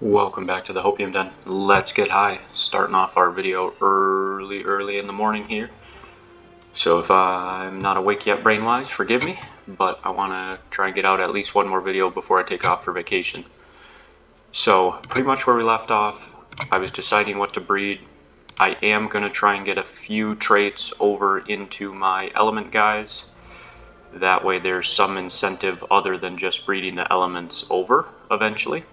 Welcome back to the Hopium Den. Let's get high. Starting off our video early in the morning here. So if I'm not awake yet brain-wise, forgive me, but I want to try and get out at least one more video before I take off for vacation. So pretty much where we left off, I was deciding what to breed. I am going to try and get a few traits over into my element guys. That way there's some incentive other than just breeding the elements over eventually.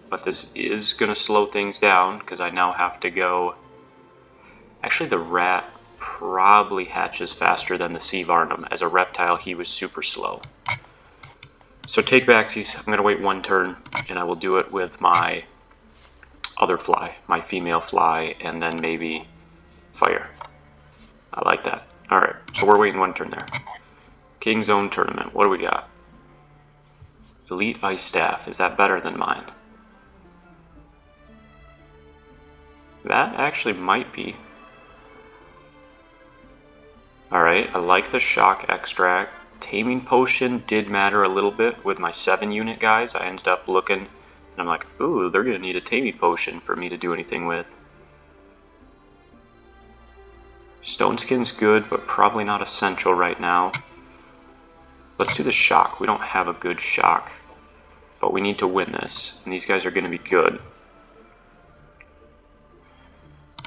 But this is going to slow things down because I now have to go... Actually, the rat probably hatches faster than the sea varnum. As a reptile, he was super slow. So take backsies. I'm going to wait one turn, and I will do it with my other fly, my female fly, and then maybe fire. I like that. Alright, so we're waiting one turn there. King Zone Tournament. What do we got? Elite Ice Staff. Is that better than mine? That actually might be. Alright, I like the shock extract. Taming potion did matter a little bit with my 7-unit guys. I ended up looking and I'm like, ooh, they're going to need a taming potion for me to do anything with. Stone skin's good, but probably not essential right now. Let's do the shock. We don't have a good shock, but we need to win this, and these guys are going to be good.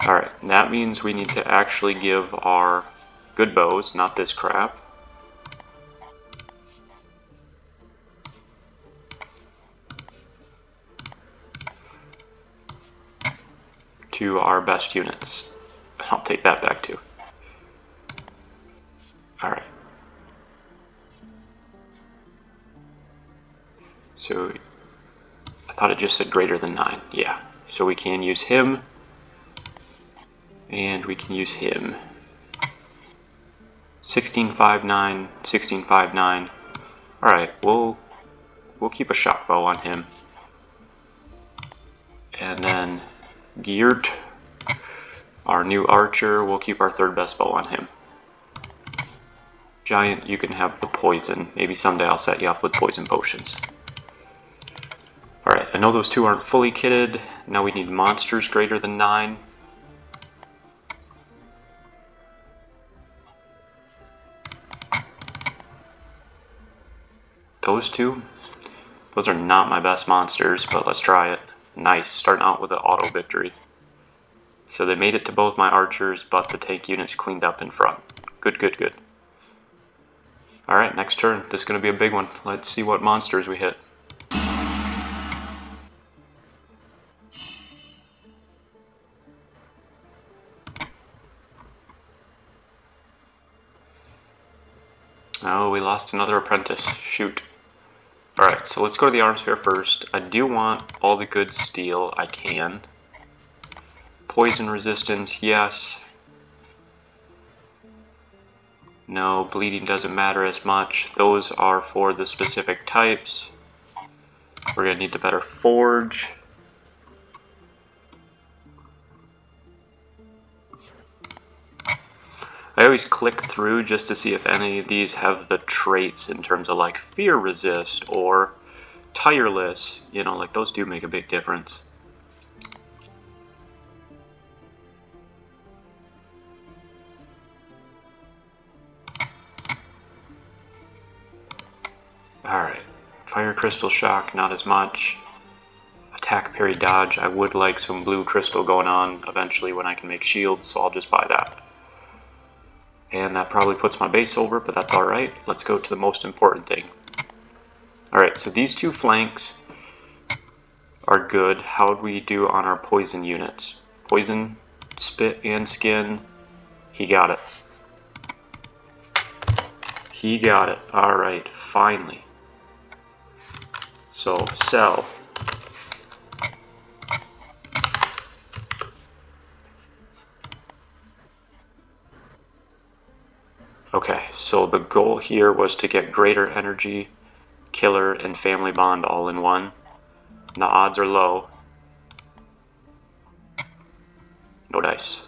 Alright, that means we need to actually give our good bows, not this crap. To our best units. I'll take that back too. Alright. So, I thought it just said greater than 9. Yeah. So we can use him. And we can use him. 1659, 1659. Alright, we'll keep a shock bow on him. And then Geert, our new archer, we'll keep our third best bow on him. Giant, you can have the poison. Maybe someday I'll set you up with poison potions. Alright, I know those two aren't fully kitted. Now we need monsters greater than 9. Those two, those are not my best monsters, but let's try it. Nice, starting out with an auto victory. So they made it to both my archers, but the tank units cleaned up in front. Good, good, good. Alright, next turn. This is going to be a big one. Let's see what monsters we hit. Oh, we lost another apprentice. Shoot. Alright, so let's go to the arms fair first. I do want all the good steel I can. Poison resistance, yes. No, bleeding doesn't matter as much. Those are for the specific types. We're going to need the better forge. I always click through just to see if any of these have the traits in terms of like fear resist or tireless. You know, like those do make a big difference. Alright, fire crystal shock, not as much. Attack, parry, dodge. I would like some blue crystal going on eventually when I can make shields, so I'll just buy that. And that probably puts my base over, but that's alright. Let's go to the most important thing. Alright, so these two flanks are good. How do we do on our poison units? Poison, spit, and skin. He got it. He got it. Alright, finally. So, sell. Okay, so the goal here was to get greater energy, killer, and family bond all in one. The odds are low. No dice.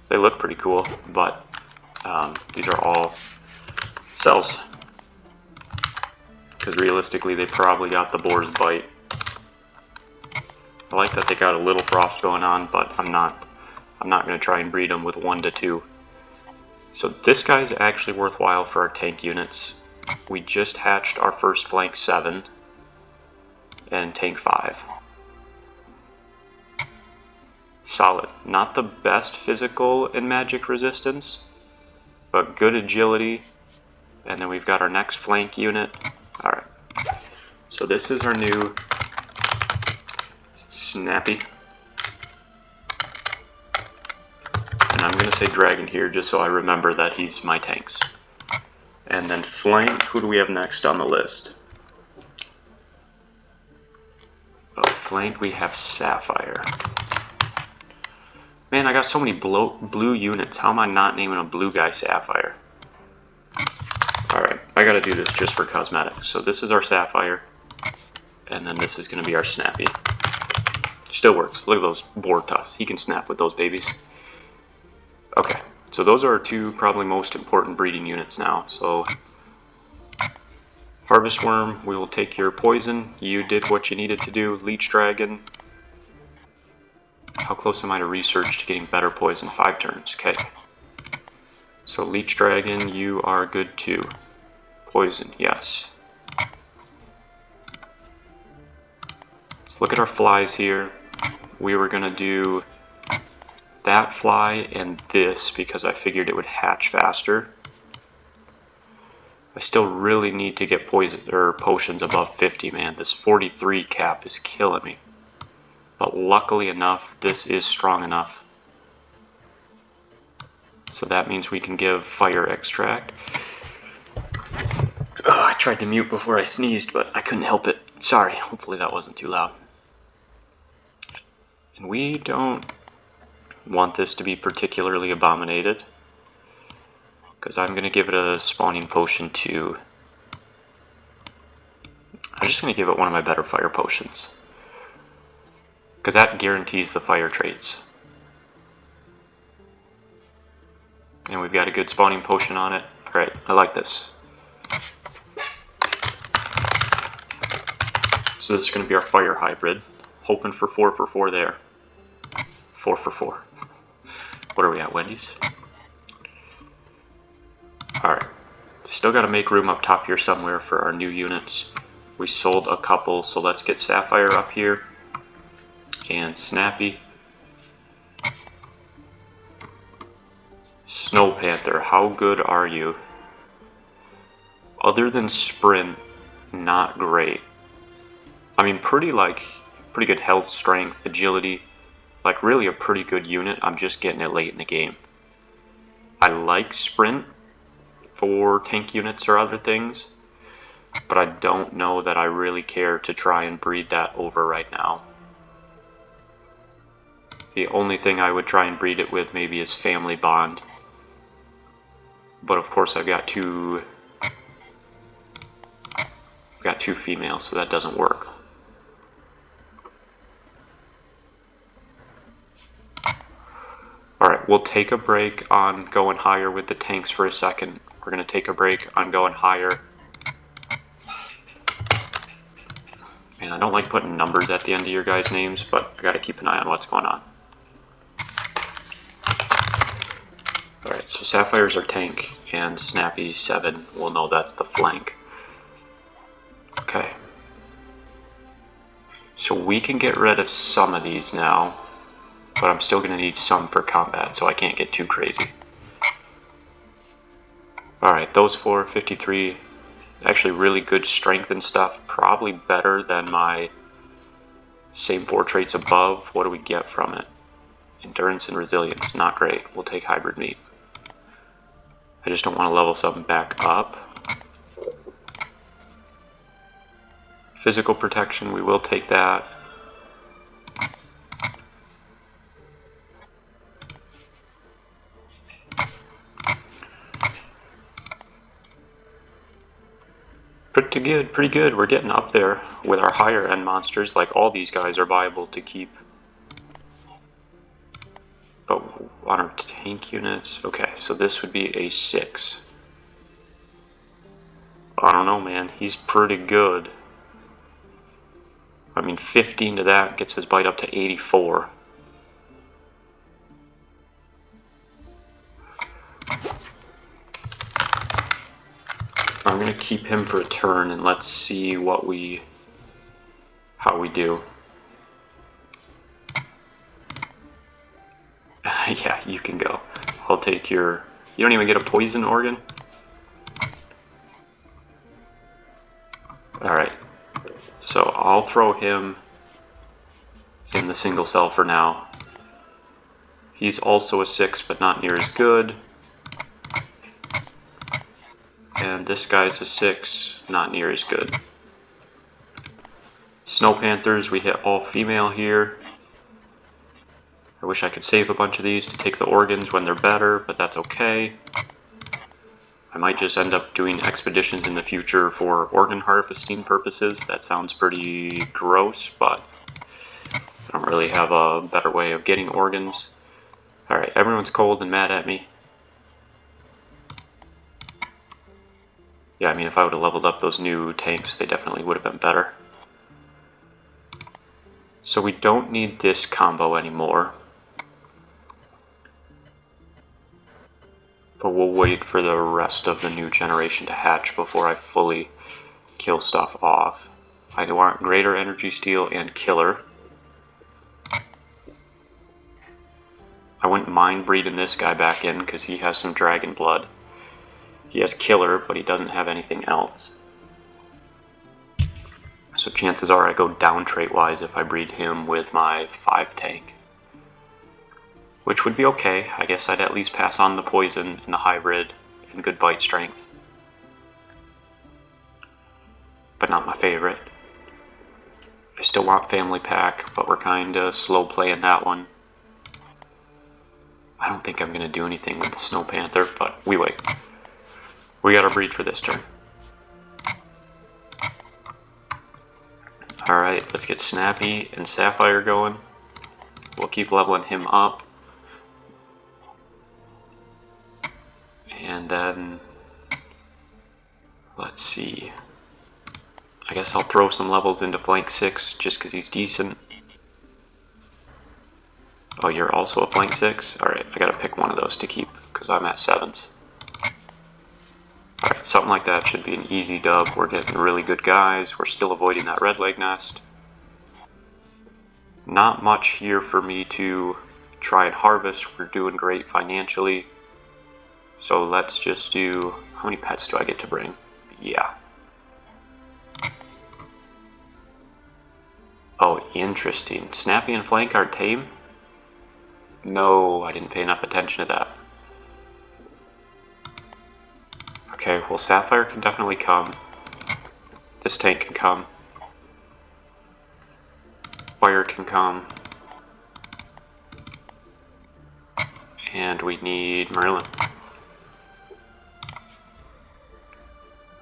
They look pretty cool, but these are all cells. Because realistically, they probably got the boar's bite. I like that they got a little frost going on, but I'm not going to try and breed them with 1 to 2. So this guy's actually worthwhile for our tank units. We just hatched our first flank 7 and tank 5. Solid. Not the best physical and magic resistance, but good agility. And then we've got our next flank unit. Alright. So this is our new Snappy. And I'm going to say dragon here just so I remember that he's my tanks. And then flank, who do we have next on the list? Oh, flank, we have Sapphire. Man, I got so many blue units. How am I not naming a blue guy Sapphire? Alright, I gotta do this just for cosmetics. So this is our Sapphire, and then this is gonna be our Snappy. Still works. Look at those board tusks. He can snap with those babies. Okay, so those are our 2 probably most important breeding units now. So Harvest Worm, we will take your poison. You did what you needed to do. Leech Dragon. How close am I to research to getting better poison? 5 turns. Okay. So Leech Dragon, you are good too. Poison, yes. Let's look at our flies here. We were gonna do that fly and this because I figured it would hatch faster. I still really need to get poison or potions above 50, man. This 43 cap is killing me. But luckily enough, this is strong enough. So that means we can give fire extract. Oh, I tried to mute before I sneezed, but I couldn't help it. Sorry, hopefully that wasn't too loud. And we don't want this to be particularly abominated, because I'm going to give it a spawning potion too. I'm just going to give it one of my better fire potions, because that guarantees the fire traits. And we've got a good spawning potion on it. Alright, I like this. So this is going to be our fire hybrid. Hoping for 4 for 4 there. 4 for 4. What are we at, Wendy's? Alright. Still got to make room up top here somewhere for our new units. We sold a couple, so let's get Sapphire up here. And Snappy. Snow Panther, how good are you? Other than sprint, not great. I mean, pretty good health, strength, agility. Like really a pretty good unit. I'm just getting it late in the game. I like sprint for tank units or other things, but I don't know that I really care to try and breed that over right now. The only thing I would try and breed it with maybe is Family Bond. But of course I've got two females, so that doesn't work. Alright, we'll take a break on going higher with the tanks for a second. We're going to take a break on going higher. Man, I don't like putting numbers at the end of your guys' names, but I got to keep an eye on what's going on. Alright, so Sapphire's our tank, and Snappy 7, we'll know that's the flank. Okay. So we can get rid of some of these now, but I'm still going to need some for combat, so I can't get too crazy. Alright, those 4, 53, actually really good strength and stuff, probably better than my same 4 traits above. What do we get from it? Endurance and resilience, not great. We'll take hybrid meat. I just don't want to level something back up. Physical protection, we will take that. Pretty good. We're getting up there with our higher end monsters. Like all these guys are viable to keep. But on our tank units, okay, so this would be a 6. I don't know, man. He's pretty good. I mean, 15 to that gets his bite up to 84. I'm going to keep him for a turn and let's see how we do. Yeah, you can go. I'll take your... You don't even get a poison organ? Alright. So I'll throw him in the single cell for now. He's also a 6, but not near as good. And this guy's a 6, not near as good. Snow Panthers, we hit all female here. I wish I could save a bunch of these to take the organs when they're better, but that's okay. I might just end up doing expeditions in the future for organ harvesting purposes. That sounds pretty gross, but I don't really have a better way of getting organs. Alright, everyone's cold and mad at me. Yeah, I mean, if I would have leveled up those new tanks, they definitely would have been better. So we don't need this combo anymore. But we'll wait for the rest of the new generation to hatch before I fully kill stuff off. I want Greater Energy Steel and Killer. I wouldn't mind breeding this guy back in because he has some dragon blood. He has Killer, but he doesn't have anything else. So chances are I go down trait-wise if I breed him with my 5 tank. Which would be okay. I guess I'd at least pass on the poison and the hybrid and good bite strength. But not my favorite. I still want family pack, but we're kinda slow playing that one. I don't think I'm gonna do anything with the Snow Panther, but we wait. We gotta breed for this turn. Alright, let's get Snappy and Sapphire going. We'll keep leveling him up. And then, let's see. I guess I'll throw some levels into flank 6 just because he's decent. Oh, you're also a flank 6? Alright, I gotta pick one of those to keep because I'm at 7s. Alright, something like that should be an easy dub. We're getting really good guys. We're still avoiding that red leg nest. Not much here for me to try and harvest. We're doing great financially. So let's just do... How many pets do I get to bring? Yeah. Oh, interesting. Snappy and Flank are tame? No, I didn't pay enough attention to that. Okay, well Sapphire can definitely come. This tank can come. Fire can come. And we need Merlin.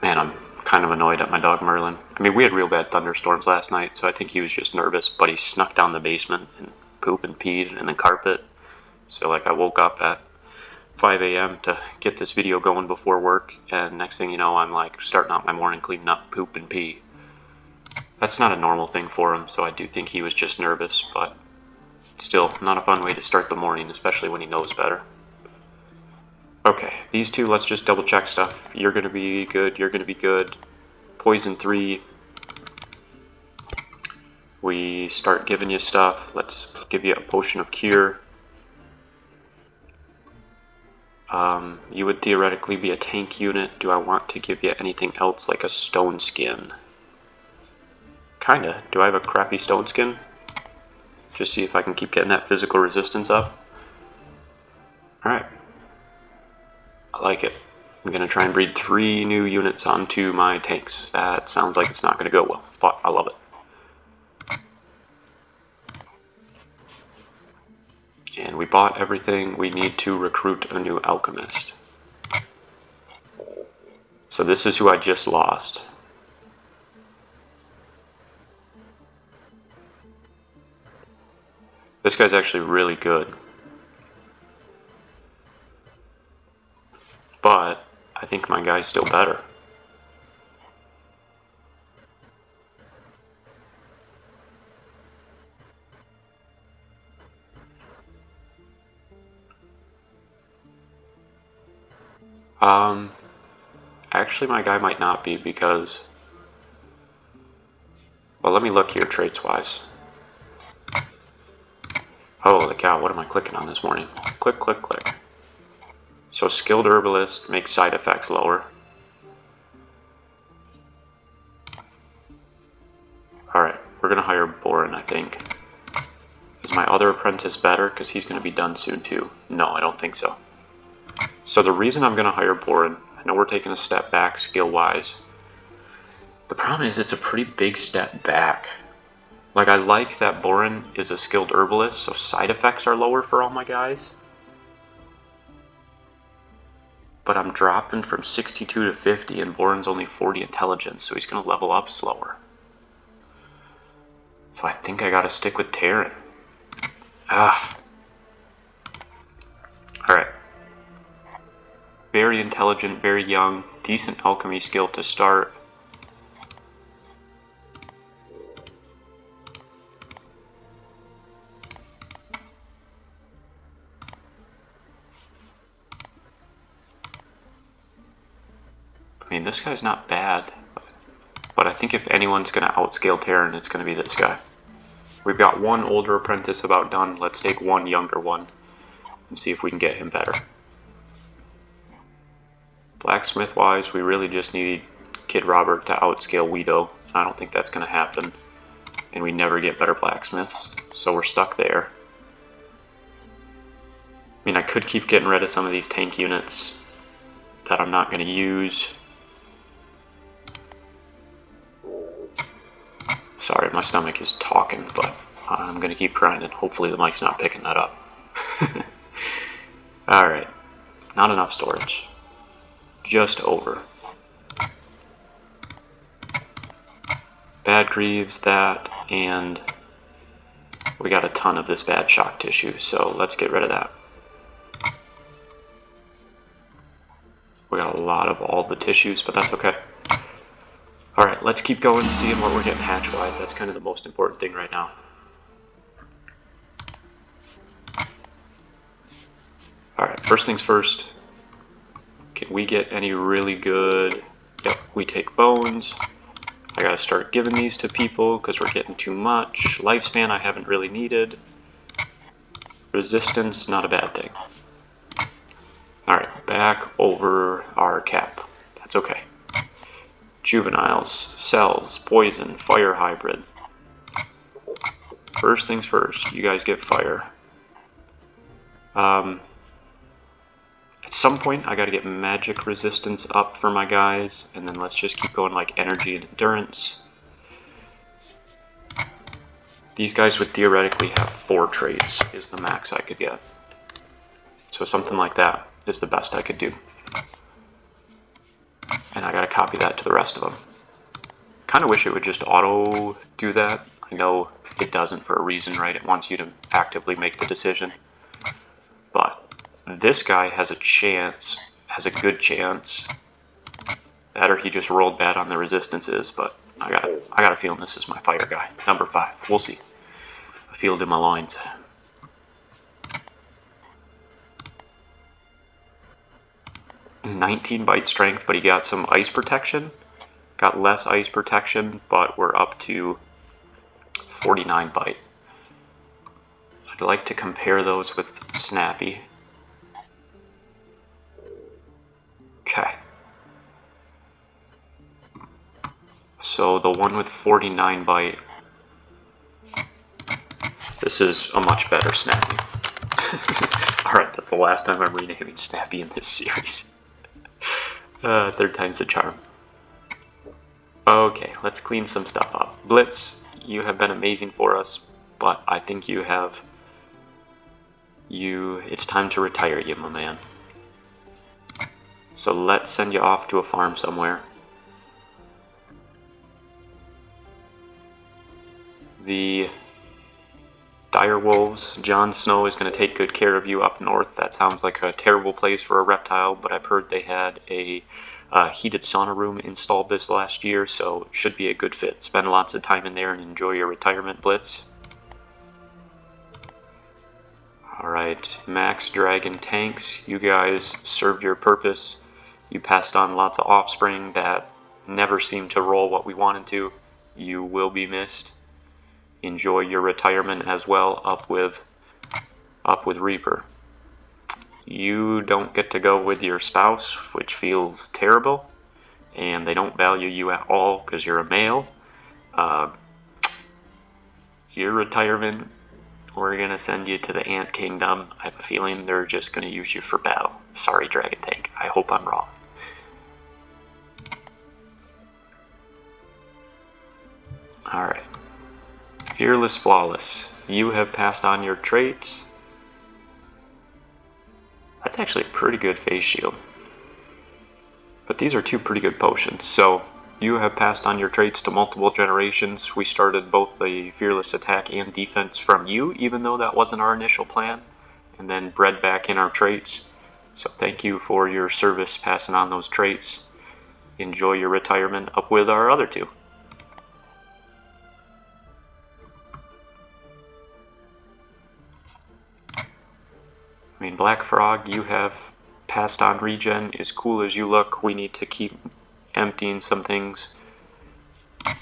Man, I'm kind of annoyed at my dog Merlin. I mean, we had real bad thunderstorms last night, so I think he was just nervous, but he snuck down the basement and pooped and peed in the carpet. So like I woke up at 5 a.m. to get this video going before work, and next thing you know, I'm like starting out my morning cleaning up poop and pee. That's not a normal thing for him, so I do think he was just nervous, but still not a fun way to start the morning, especially when he knows better. Okay, these two, let's just double check stuff. You're gonna be good, you're gonna be good. Poison 3. We start giving you stuff. Let's give you a potion of cure. You would theoretically be a tank unit. Do I want to give you anything else like a stone skin? Kinda. Do I have a crappy stone skin? Just see if I can keep getting that physical resistance up. Alright. I like it. I'm going to try and breed 3 new units onto my tanks. That sounds like it's not going to go well, but I love it. And we bought everything we need to recruit a new alchemist. So this is who I just lost. This guy's actually really good. But I think my guy's still better. Actually my guy might not be because... Well, let me look here traits-wise. Holy cow, what am I clicking on this morning? Click, click, click. So skilled herbalist makes side effects lower. Alright, we're going to hire Boren, I think. Is my other apprentice better? Because he's going to be done soon too. No, I don't think so. So the reason I'm going to hire Boren, I know we're taking a step back skill-wise. The problem is it's a pretty big step back. Like, I like that Boren is a skilled herbalist, so side effects are lower for all my guys. But I'm dropping from 62 to 50, and Boren's only 40 intelligence, so he's going to level up slower. So I think I got to stick with Terran. Alright. Very intelligent, very young, decent alchemy skill to start. I mean, this guy's not bad, but I think if anyone's going to outscale Terran, it's going to be this guy. We've got one older apprentice about done. Let's take one younger one and see if we can get him better. Blacksmith-wise, we really just need Kid Robert to outscale Weedo. I don't think that's going to happen, and we never get better blacksmiths, so we're stuck there. I mean, I could keep getting rid of some of these tank units that I'm not going to use. Sorry, my stomach is talking, but I'm going to keep grinding. Hopefully the mic's not picking that up. Alright, not enough storage. Just over. Bad Greaves, that, and we got a ton of this bad shock tissue, so let's get rid of that. We got a lot of all the tissues, but that's okay. Alright, let's keep going, seeing what we're getting hatch-wise. That's kind of the most important thing right now. Alright, first things first. Can we get any really good... Yep, we take bones. I gotta start giving these to people because we're getting too much. Lifespan I haven't really needed. Resistance, not a bad thing. Alright, back over our cap. That's okay. Juveniles, cells, poison, fire hybrid. First things first, you guys get fire. At some point, I gotta get magic resistance up for my guys, and then let's just keep going like energy and endurance. These guys would theoretically have 4 traits, is the max I could get. So something like that is the best I could do. And I gotta copy that to the rest of them. Kinda wish it would just auto do that. I know it doesn't for a reason, right? It wants you to actively make the decision. But this guy has a chance, has a good chance. That or he just rolled bad on the resistances, but I got a feeling this is my fire guy. Number 5. We'll see. I feel it in my loins. $19 bite strength, but he got some ice protection. Got less ice protection, but we're up to 49 bite. I'd like to compare those with Snappy. Okay. So the one with 49 bite, this is a much better Snappy. Alright, that's the last time I'm renaming Snappy in this series. Third time's the charm. Okay, let's clean some stuff up. Blitz, you have been amazing for us, but I think it's time to retire you, my man. So let's send you off to a farm somewhere. The Dire Wolves, Jon Snow is going to take good care of you up north. That sounds like a terrible place for a reptile, but I've heard they had a heated sauna room installed this last year, so it should be a good fit. Spend lots of time in there and enjoy your retirement, Blitz. Alright, Max Dragon Tanks, you guys served your purpose. You passed on lots of Offspring that never seem to roll what we wanted to. You will be missed. Enjoy your retirement as well, up with Reaper. You don't get to go with your spouse, which feels terrible, and they don't value you at all because you're a male. Your retirement, we're going to send you to the Ant Kingdom. I have a feeling they're just going to use you for battle. Sorry, Dragon Tank. I hope I'm wrong. Alright. Fearless Flawless. You have passed on your traits. That's actually a pretty good face shield. But these are two pretty good potions. So, you have passed on your traits to multiple generations. We started both the fearless attack and defense from you, even though that wasn't our initial plan, and then bred back in our traits. So thank you for your service passing on those traits. Enjoy your retirement up with our other two. I mean, Black Frog, you have passed on regen. As cool as you look, we need to keep emptying some things.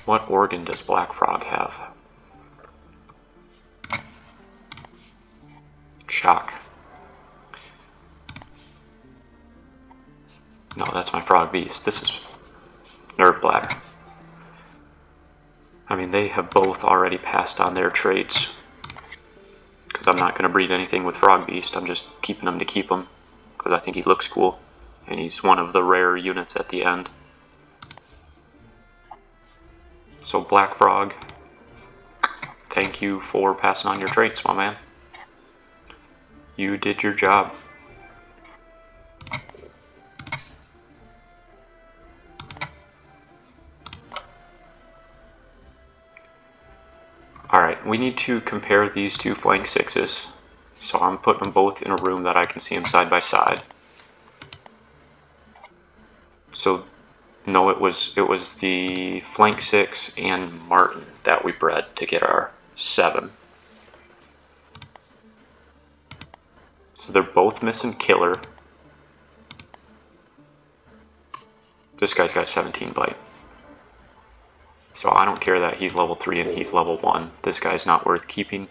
What organ does Black Frog have? Shock. No, that's my Frog Beast. This is Nerve Bladder. I mean, they have both already passed on their traits. Because I'm not going to breed anything with Frog Beast. I'm just keeping him to keep him. Because I think he looks cool. And he's one of the rare units at the end. So Black Frog, thank you for passing on your traits, my man. You did your job. Alright, we need to compare these two flank sixes. So I'm putting them both in a room that I can see them side by side. So no, it was the flank 6 and Martin that we bred to get our 7. So they're both missing killer. This guy's got 17 bite. So I don't care that he's level 3 and he's level 1. This guy's not worth keeping.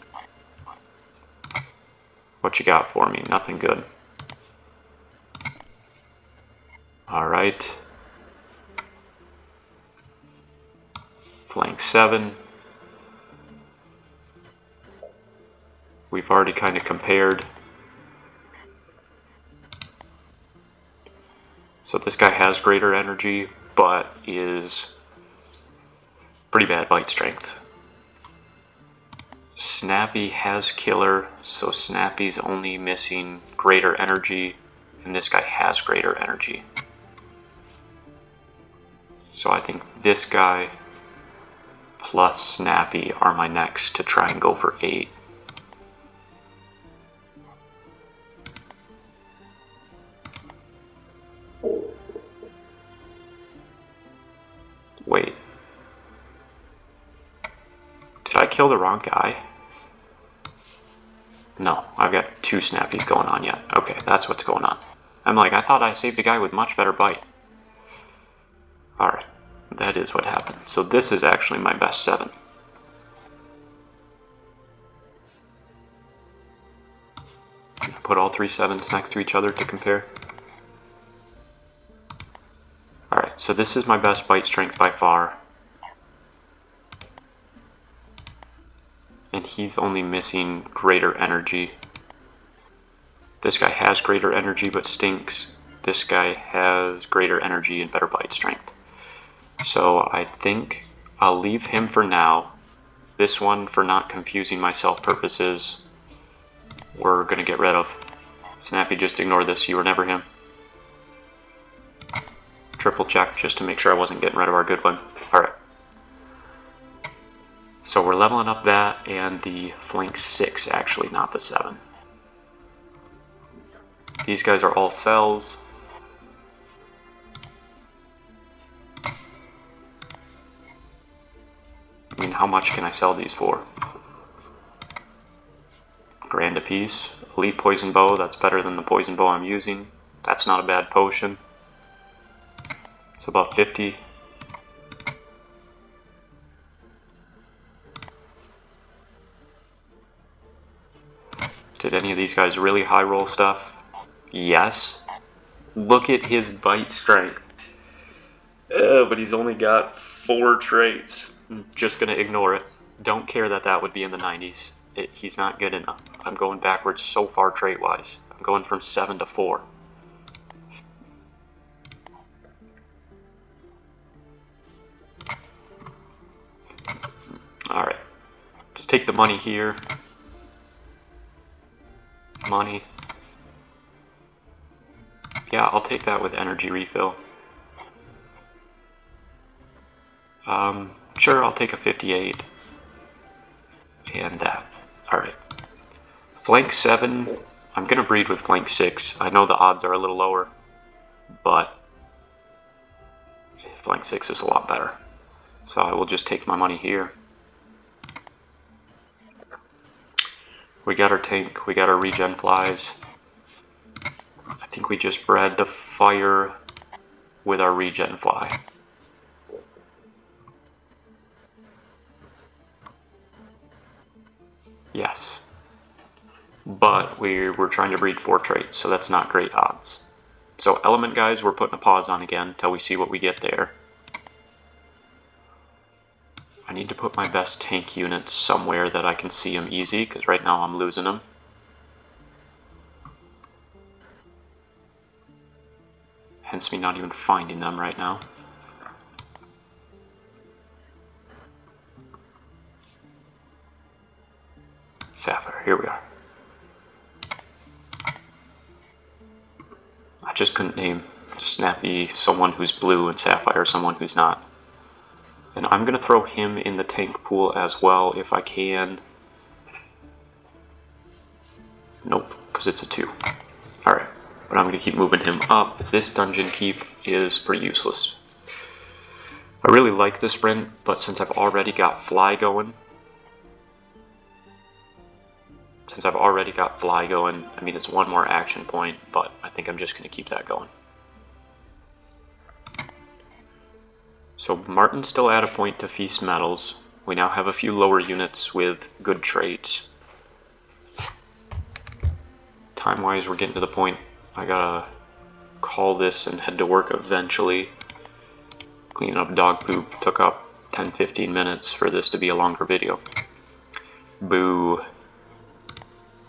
What you got for me? Nothing good. Alright. Flank 7. We've already kind of compared. So this guy has greater energy, but is pretty bad bite strength. Snappy has killer, so Snappy's only missing greater energy, and this guy has greater energy. So I think this guy plus Snappy are my next to try and go for 8. Wait. Did I kill the wrong guy? No, I've got 2 Snappies going on yet. Okay, that's what's going on. I'm like, I thought I saved a guy with much better bite. Alright, that is what happened. So this is actually my best 7. Put all 3 7s next to each other to compare. Alright, so this is my best bite strength by far. And he's only missing greater energy. This guy has greater energy but stinks. This guy has greater energy and better bite strength. So I think I'll leave him for now. This one, for not confusing myself purposes, we're going to get rid of. Snappy, just ignore this. You were never him. Triple check just to make sure I wasn't getting rid of our good one. Alright. So we're leveling up that and the flank 6 actually, not the 7. These guys are all cells. I mean, how much can I sell these for? $1,000 a piece. Elite poison bow, that's better than the poison bow I'm using. That's not a bad potion. It's about 50. Did any of these guys really high roll stuff? Yes. Look at his bite strength. But he's only got 4 traits. I'm just going to ignore it. Don't care that that would be in the 90s. He's not good enough. I'm going backwards so far trait-wise. I'm going from 7 to 4. Alright. Let's take the money here. Money. Yeah, I'll take that with energy refill. Sure, I'll take a 58. And that. Alright. Flank 7, I'm going to breed with flank 6. I know the odds are a little lower, but flank 6 is a lot better. So I will just take my money here. We got our tank, we got our regen flies. I think we just bred the fire with our regen fly. Yes. But we're trying to breed 4 traits, so that's not great odds. So element guys, we're putting a pause on again until we see what we get there. I need to put my best tank units somewhere that I can see them easy, because right now I'm losing them. Hence me not even finding them right now. Sapphire, here we are. I just couldn't name Snappy someone who's blue and Sapphire someone who's not. And I'm going to throw him in the tank pool as well if I can. Nope, because it's a 2. Alright, but I'm going to keep moving him up. This dungeon keep is pretty useless. I really like the sprint, but since I've already got fly going, I mean, it's 1 more action point, but I think I'm just going to keep that going. So Martin's still at a point to feast metals. We now have a few lower units with good traits. Time-wise, we're getting to the point I gotta call this and head to work eventually. Cleaning up dog poop took up 10-15 minutes for this to be a longer video. Boo.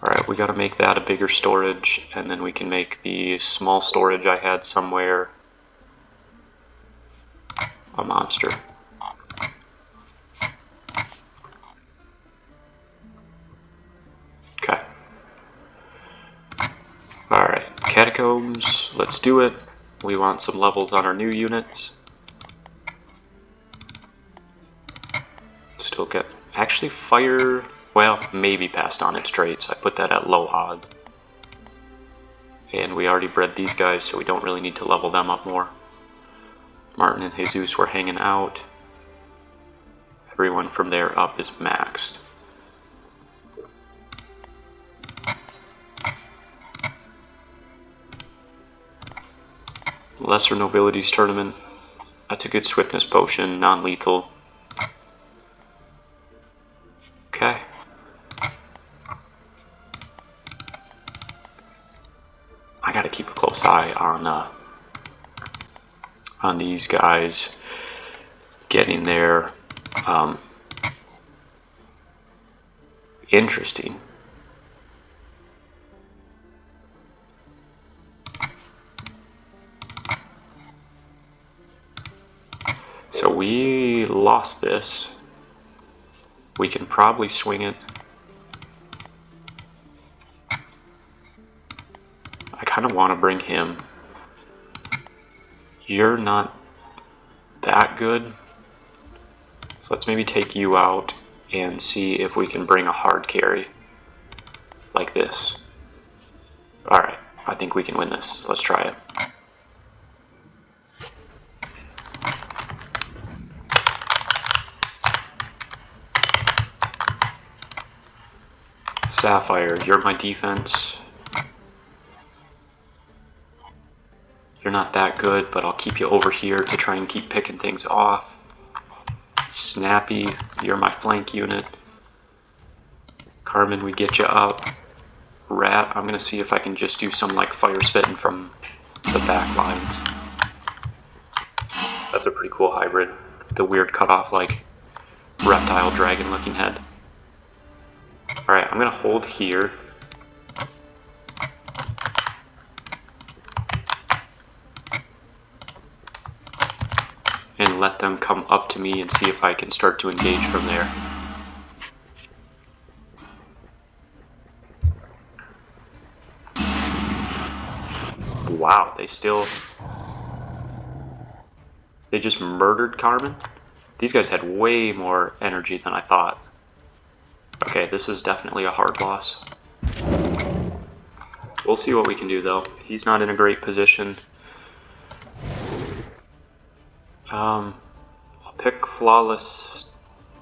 Alright, we gotta make that a bigger storage, and then we can make the small storage I had somewhere a monster. Okay. Alright, catacombs, let's do it. We want some levels on our new units. Still get, actually fire, well, maybe passed on its traits. I put that at low odds. And we already bred these guys, so we don't really need to level them up more. Martin and Jesus were hanging out. Everyone from there up is maxed. Lesser Nobilities Tournament. That's a good swiftness potion, non-lethal. Okay. I gotta keep a close eye on these guys getting there. Interesting. So we lost this. We can probably swing it. I kind of want to bring him. You're not that good. So let's maybe take you out and see if we can bring a hard carry like this. Alright, I think we can win this. Let's try it. Sapphire, you're my defense. You're not that good, but I'll keep you over here to try and keep picking things off. Snappy, you're my flank unit. Carmen, we get you up. Rat, I'm gonna see if I can just do some like fire spitting from the back lines. That's a pretty cool hybrid. The weird cut off like reptile dragon looking head. Alright, I'm gonna hold here. And let them come up to me and see if I can start to engage from there. Wow, they just murdered Carmen? These guys had way more energy than I thought. Okay, this is definitely a hard loss. We'll see what we can do though. He's not in a great position. I'll pick Flawless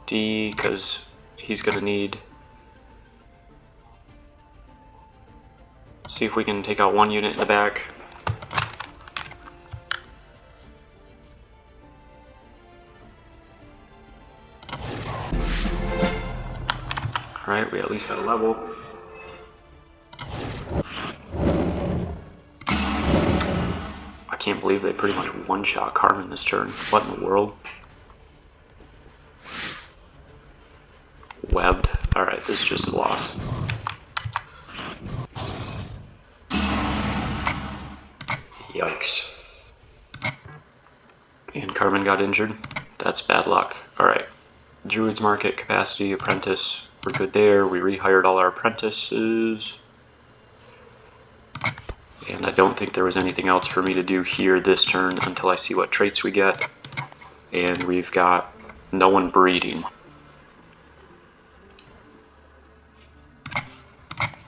D because he's gonna need. See if we can take out one unit in the back. Alright, we at least got a level. I can't believe they pretty much one-shot Carmen this turn. What in the world? Webbed. Alright, this is just a loss. Yikes. And Carmen got injured. That's bad luck. Alright. Druid's Market, Capacity, Apprentice. We're good there. We rehired all our apprentices. And I don't think there was anything else for me to do here this turn until I see what traits we get. And we've got no one breeding.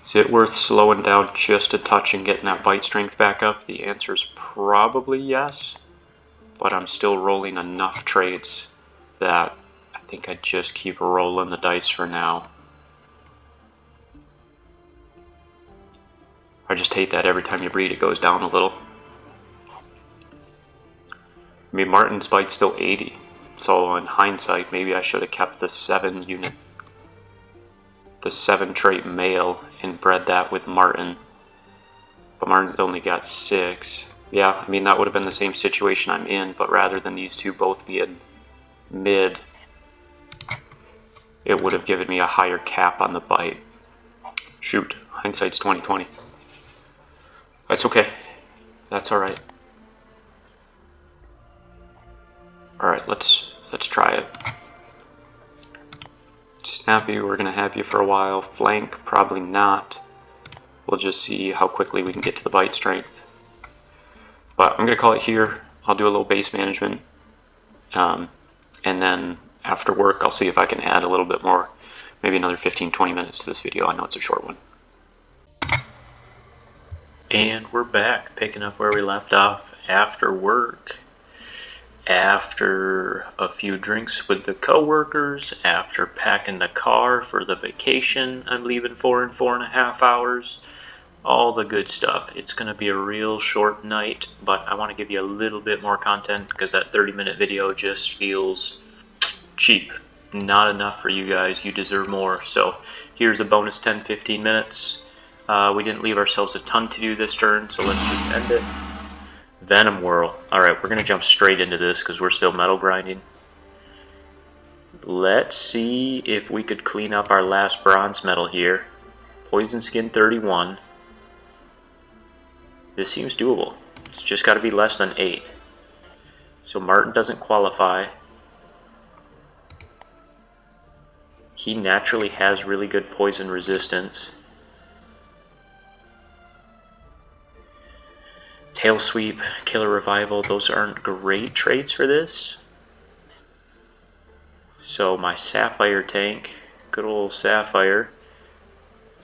Is it worth slowing down just a touch and getting that bite strength back up? The answer is probably yes. But I'm still rolling enough traits that I think I just keep rolling the dice for now. I just hate that every time you breed it goes down a little. I mean, Martin's bite's still 80, so in hindsight maybe I should have kept the 7 unit, the 7 trait male and bred that with Martin. But Martin's only got 6. Yeah, I mean that would have been the same situation I'm in, but rather than these two both being mid, it would have given me a higher cap on the bite. Shoot, hindsight's 20/20. That's okay. That's alright. Alright, let's try it. Snappy, we're gonna have you for a while. Flank, probably not. We'll just see how quickly we can get to the bite strength. But I'm gonna call it here. I'll do a little base management. And then after work, I'll see if I can add a little bit more, maybe another 15-20 minutes to this video. I know it's a short one. And we're back, picking up where we left off after work. After a few drinks with the co-workers, after packing the car for the vacation I'm leaving for in 4.5 hours, all the good stuff. It's going to be a real short night, but I want to give you a little bit more content because that 30-minute video just feels cheap. Not enough for you guys. You deserve more. So here's a bonus 10-15 minutes. We didn't leave ourselves a ton to do this turn, so let's just end it. Venom Whirl. Alright, we're going to jump straight into this because we're still metal grinding. Let's see if we could clean up our last bronze medal here. Poison Skin 31. This seems doable. It's just got to be less than 8. So Martin doesn't qualify. He naturally has really good poison resistance. Tail Sweep, Killer Revival, those aren't great traits for this. So my Sapphire tank, good old Sapphire,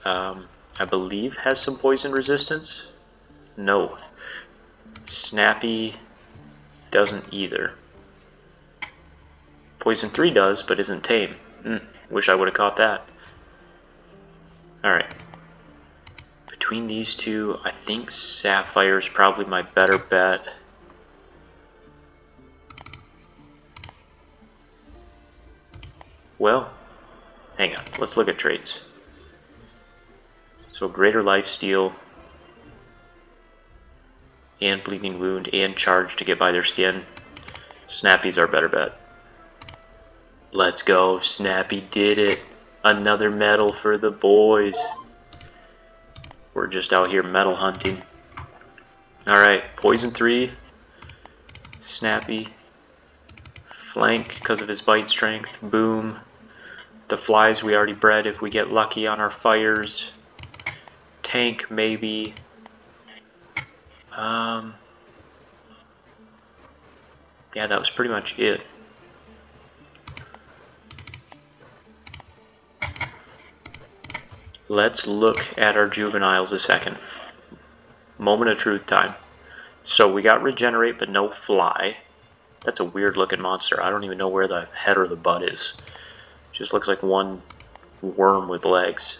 I believe has some poison resistance. No. Snappy doesn't either. Poison 3 does, but isn't tame. Wish I would have caught that. Alright. between these two, I think Sapphire's probably my better bet. Well, hang on, let's look at traits. So greater lifesteal, and bleeding wound, and charge to get by their skin. Snappy's our better bet. Let's go, Snappy did it. Another medal for the boys. We're just out here medal hunting. Alright, poison 3. Snappy. Flank because of his bite strength. Boom. The flies we already bred if we get lucky on our fires. Tank maybe. Yeah, that was pretty much it. Let's look at our juveniles a second. Moment of truth time. So we got regenerate but no fly. That's a weird looking monster. I don't even know where the head or the butt is. Just looks like one worm with legs.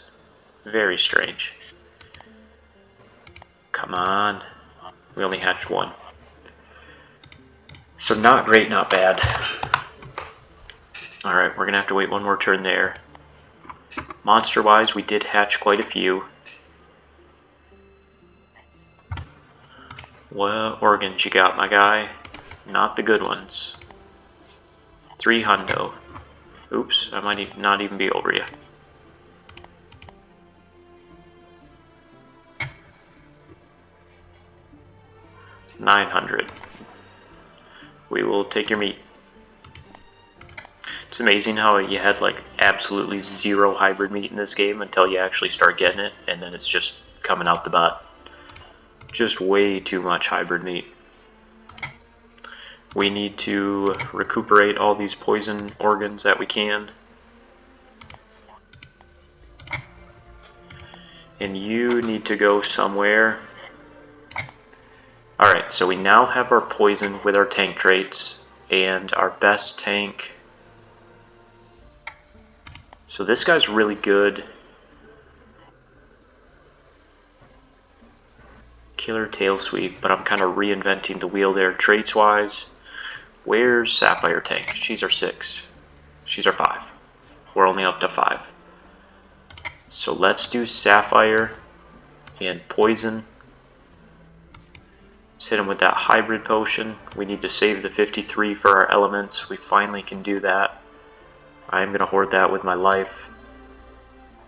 Very strange. Come on. We only hatched one. So not great, not bad. Alright, we're going to have to wait one more turn there. Monster-wise, we did hatch quite a few. What organs you got, my guy? Not the good ones. 3 hundo. Oops, I might not even be over you. $900. We will take your meat. It's amazing how you had like absolutely zero hybrid meat in this game until you actually start getting it, and then it's just coming out the butt. Just way too much hybrid meat. We need to recuperate all these poison organs that we can. And you need to go somewhere. Alright, so we now have our poison with our tank traits, and our best tank. So this guy's really good. Killer tail sweep, but I'm kind of reinventing the wheel there traits wise. Where's Sapphire tank? She's our 6. She's our 5. We're only up to 5. So let's do Sapphire and poison. Let's hit him with that hybrid potion. We need to save the 53 for our elements. We finally can do that. I'm going to hoard that with my life.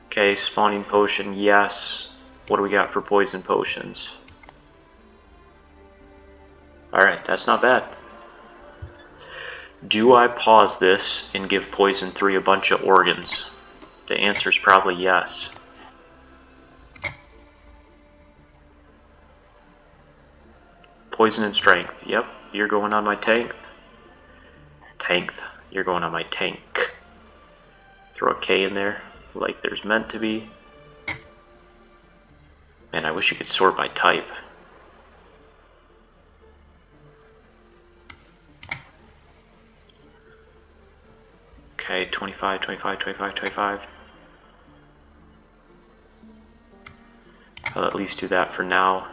Okay, spawning potion, yes. What do we got for poison potions? Alright, that's not bad. Do I pause this and give poison 3 a bunch of organs? The answer is probably yes. Poison and strength. Yep, you're going on my tank. You're going on my tank. Throw a K in there, like there's meant to be. Man, I wish you could sort by type. Okay, 25, 25, 25, 25. I'll at least do that for now.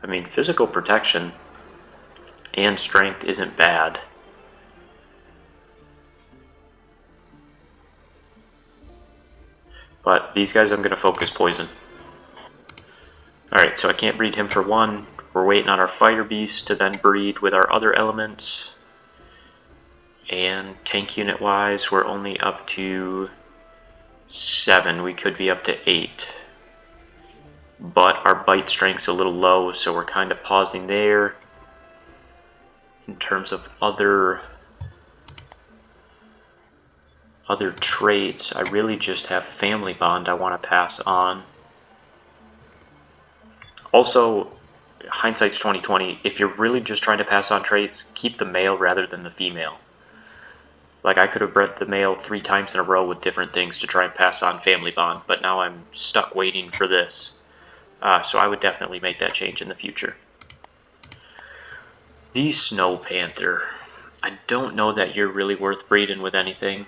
I mean, physical protection and strength isn't bad. But these guys I'm going to focus poison. Alright, so I can't breed him for 1. We're waiting on our fire beast to then breed with our other elements. And tank unit wise, we're only up to 7. We could be up to 8. But our bite strength's a little low, so we're kind of pausing there. In terms of other traits, I really just have family bond I want to pass on. Also, hindsight's 20/20. If you're really just trying to pass on traits, keep the male rather than the female. Like, I could have bred the male 3 times in a row with different things to try and pass on family bond, but now I'm stuck waiting for this. So I would definitely make that change in the future. The Snow Panther. I don't know that you're really worth breeding with anything.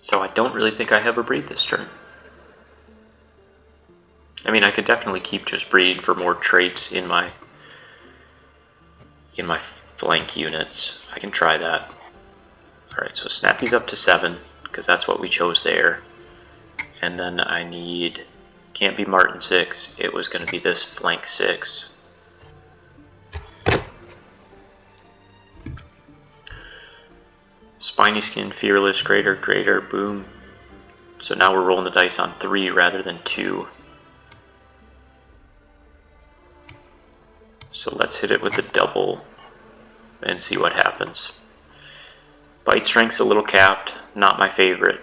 So I don't really think I have a breed this turn. I mean, I could definitely keep just breeding for more traits in my flank units. I can try that. Alright, so Snappy's up to 7, because that's what we chose there. And then I need, can't be Martin 6, it was going to be this flank 6. Spiny Skin, Fearless, Greater, boom. So now we're rolling the dice on 3 rather than 2. So let's hit it with the double and see what happens. Bite Strength's a little capped, not my favorite.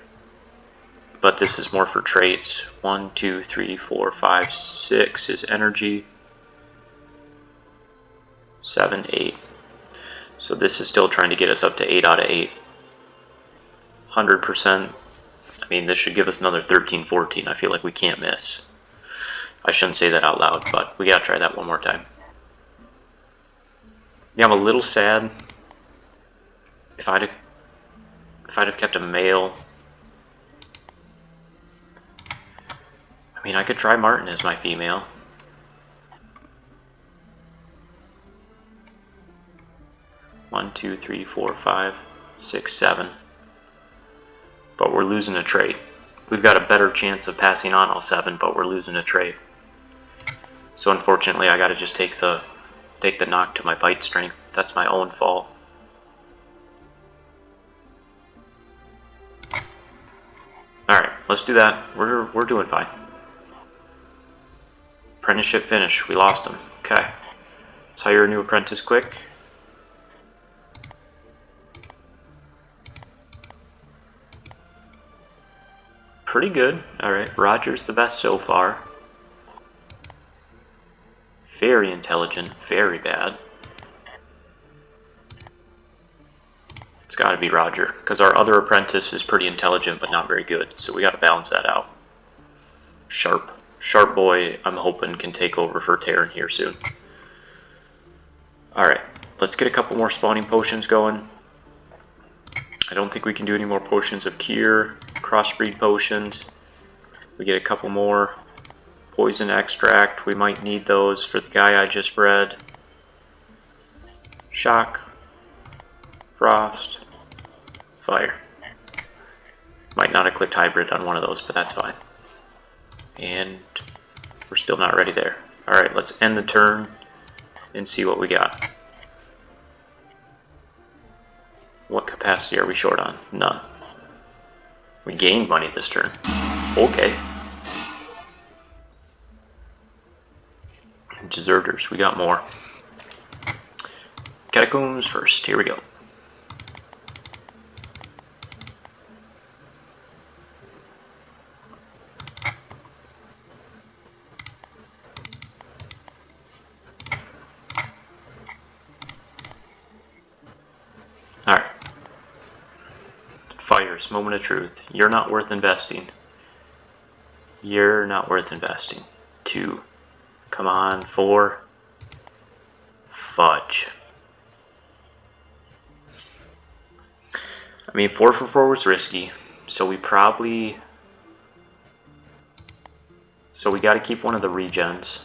But this is more for traits. 1, 2, 3, 4, 5, 6 is energy. 7, 8. So this is still trying to get us up to 8 out of 8. 100%. I mean, this should give us another 13, 14. I feel like we can't miss. I shouldn't say that out loud, but we gotta try that one more time. Yeah, I'm a little sad. If I'd have kept a male. I mean, I could try Martin as my female. One, 2, 3, 4, 5, 6, 7. But we're losing a trait. We've got a better chance of passing on all 7, but we're losing a trait. So unfortunately, I gotta just take the knock to my bite strength. That's my own fault. Alright, let's do that. We're doing fine. Apprenticeship finish. We lost him. Okay. Let's hire a new apprentice quick. Pretty good. Alright, Roger's the best so far. Very intelligent, very bad. It's gotta be Roger, because our other apprentice is pretty intelligent but not very good, so we gotta balance that out. Sharp. Sharp boy, I'm hoping, can take over for Terran here soon. Alright, let's get a couple more spawning potions going. I don't think we can do any more potions of cure, crossbreed potions. We get a couple more. Poison extract, we might need those for the guy I just bred. Shock. Frost. Fire. Might not have clicked hybrid on one of those, but that's fine. And we're still not ready there. Alright, let's end the turn and see what we got. What capacity are we short on? None. We gained money this turn. Okay. Deserters, we got more. Catacombs first, here we go. Alright. Fires, moment of truth. You're not worth investing. You're not worth investing. 2. Come on, 4. Fudge. I mean, 4 for 4 was risky, so we probably... So we gotta keep one of the regens.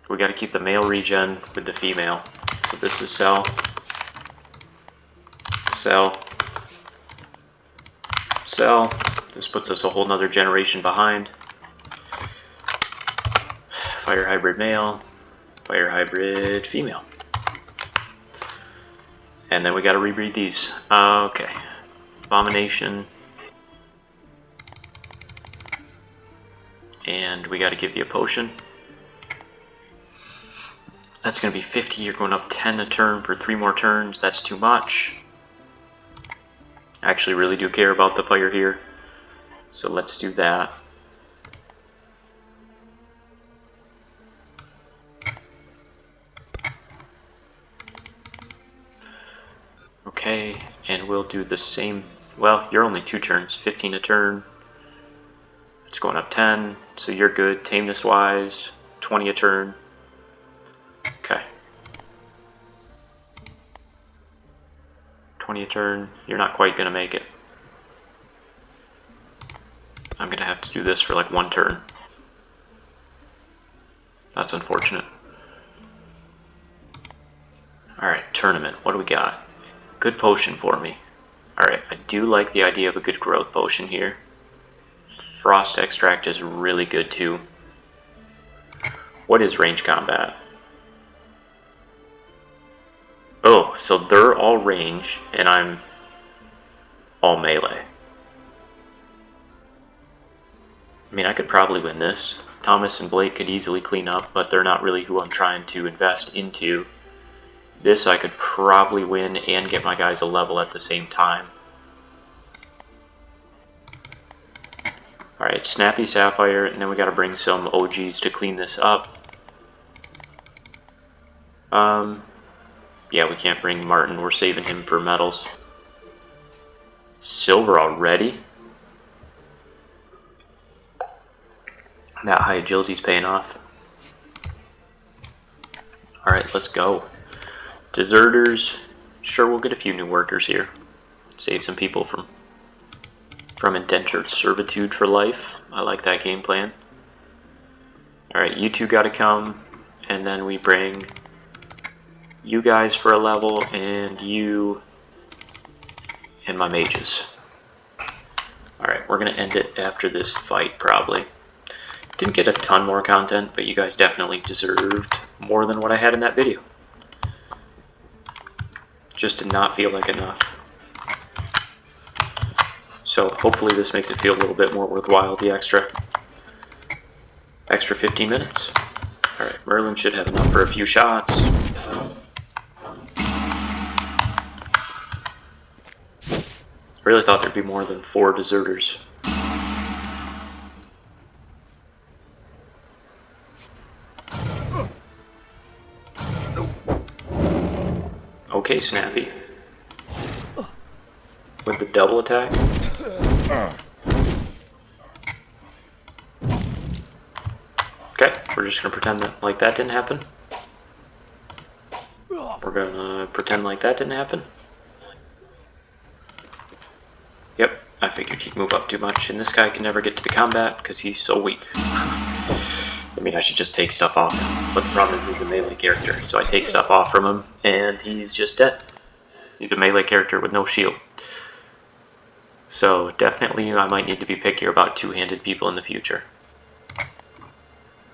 We gotta keep the male regen with the female. So this is sell. Sell. Sell. This puts us a whole nother generation behind. Fire hybrid male, fire hybrid female. And then we gotta rebreed these. Okay. Abomination. And we gotta give you a potion. That's gonna be 50. You're going up 10 a turn for 3 more turns. That's too much. I actually really do care about the fire here. So let's do that. Okay, and we'll do the same. Well, you're only 2 turns, 15 a turn. It's going up 10, so you're good. Tameness wise, 20 a turn. Okay. 20 a turn, you're not quite gonna make it. I'm gonna have to do this for like 1 turn. That's unfortunate. Alright, tournament, what do we got? Good potion for me. Alright, I do like the idea of a good growth potion here. Frost extract is really good too. What is range combat? Oh, so they're all range and I'm all melee. I mean, I could probably win this. Thomas and Blake could easily clean up, but they're not really who I'm trying to invest into. This I could probably win and get my guys a level at the same time. Alright, Snappy Sapphire, and then we gotta bring some OGs to clean this up. Yeah, we can't bring Martin, we're saving him for medals. Silver already? That high agility's paying off. Alright, let's go. Deserters, sure, we'll get a few new workers here. Save some people from indentured servitude for life. I like that game plan. Alright, you two gotta come, and then we bring you guys for a level, and you and my mages. Alright, we're gonna end it after this fight, probably. Didn't get a ton more content, but you guys definitely deserved more than what I had in that video. Just did not feel like enough. So hopefully this makes it feel a little bit more worthwhile, the extra 15 minutes. Alright, Merlin should have enough for a few shots. I really thought there'd be more than 4 deserters. Okay, Snappy. With the double attack. Okay, we're just gonna pretend that like that didn't happen. We're gonna pretend like that didn't happen. Yep, I figured he'd move up too much, and this guy can never get to the combat because he's so weak. I mean, I should just take stuff off him, but the problem is he's a melee character, so I take stuff off from him, and he's just dead. He's a melee character with no shield. So definitely I might need to be pickier about two-handed people in the future.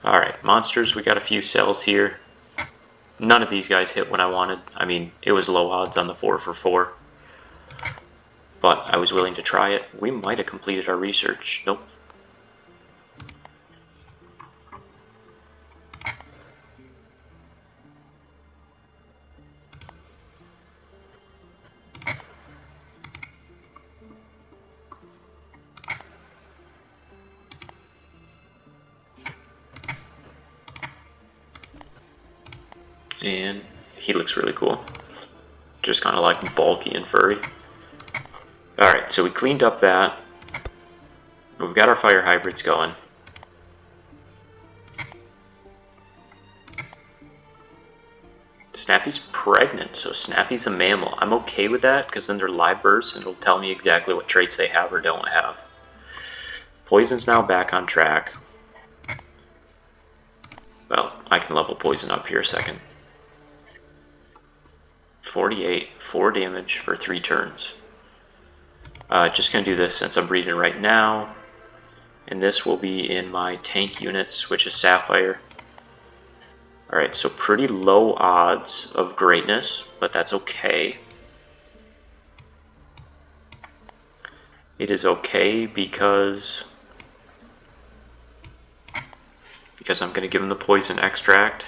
Alright, monsters, we got a few cells here. None of these guys hit what I wanted. I mean, it was low odds on the 4 for 4. But I was willing to try it. We might have completed our research. Nope. And he looks really cool. Just kind of like bulky and furry. Alright, so we cleaned up that. We've got our fire hybrids going. Snappy's pregnant, so Snappy's a mammal. I'm okay with that, because then they're live bursts, and it'll tell me exactly what traits they have or don't have. Poison's now back on track. Well, I can level Poison up here a second. 48, 4 damage for 3 turns. Just going to do this since I'm breeding right now. And this will be in my tank units, which is Sapphire. Alright, so pretty low odds of greatness, but that's okay. It is okay because I'm going to give him the poison extract.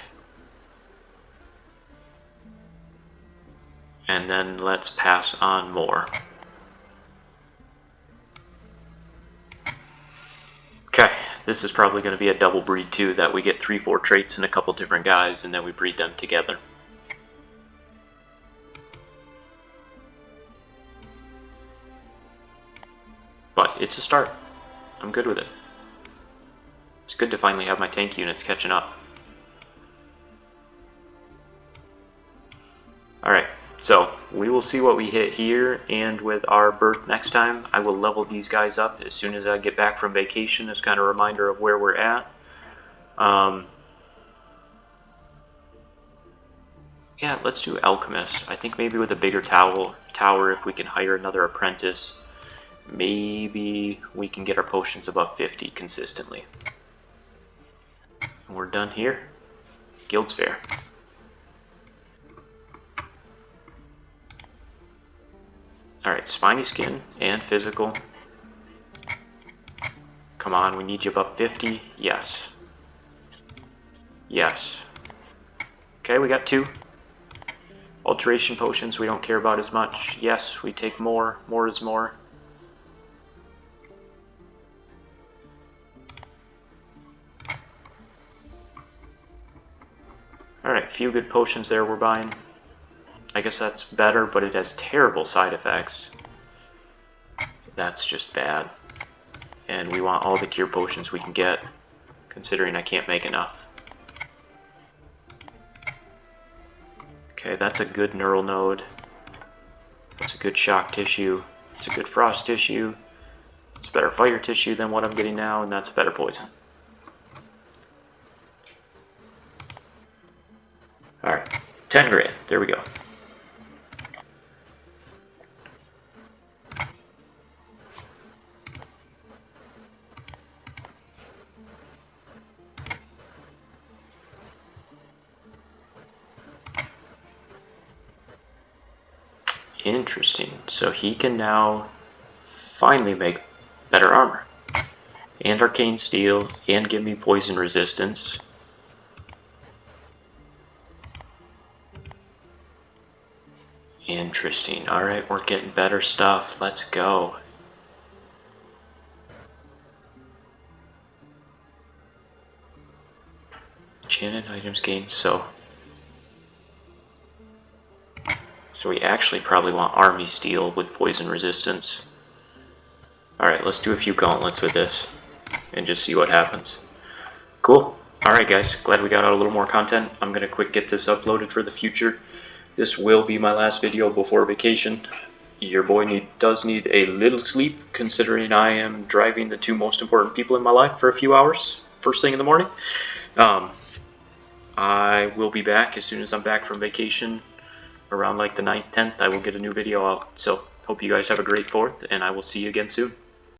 And then let's pass on more. Okay, this is probably going to be a double breed too, that we get 3-4 traits in a couple different guys and then we breed them together. it's a start. I'm good with it. It's good to finally have my tank units catching up. Alright, so we will see what we hit here, and with our birth next time, I will level these guys up as soon as I get back from vacation as kind of a reminder of where we're at. Yeah, let's do alchemist. I think maybe with a bigger tower, if we can hire another apprentice, maybe we can get our potions above 50 consistently. And we're done here. Guild's Fair. Alright, spiny skin and physical. Come on, we need you above 50. Yes. Yes. Okay, we got 2. Alteration potions we don't care about as much. Yes, we take more. More is more. Alright, few good potions there we're buying. I guess that's better, but it has terrible side effects. That's just bad. And we want all the cure potions we can get, considering I can't make enough. Okay, that's a good neural node. That's a good shock tissue. It's a good frost tissue. It's better fire tissue than what I'm getting now, and that's better poison. Alright, 10 grand. There we go. Interesting. So he can now finally make better armor. And arcane steel, and give me poison resistance. Interesting. Alright, we're getting better stuff. Let's go. Enchanted items gained, so we actually probably want army steel with poison resistance. Alright, let's do a few gauntlets with this and just see what happens. Cool. Alright guys, glad we got out a little more content. I'm gonna quick get this uploaded for the future. This will be my last video before vacation. Your boy does need a little sleep, considering I am driving the 2 most important people in my life for a few hours, first thing in the morning. I will be back as soon as I'm back from vacation. Around like the 9th, 10th, I will get a new video out. So, hope you guys have a great 4th, and I will see you again soon.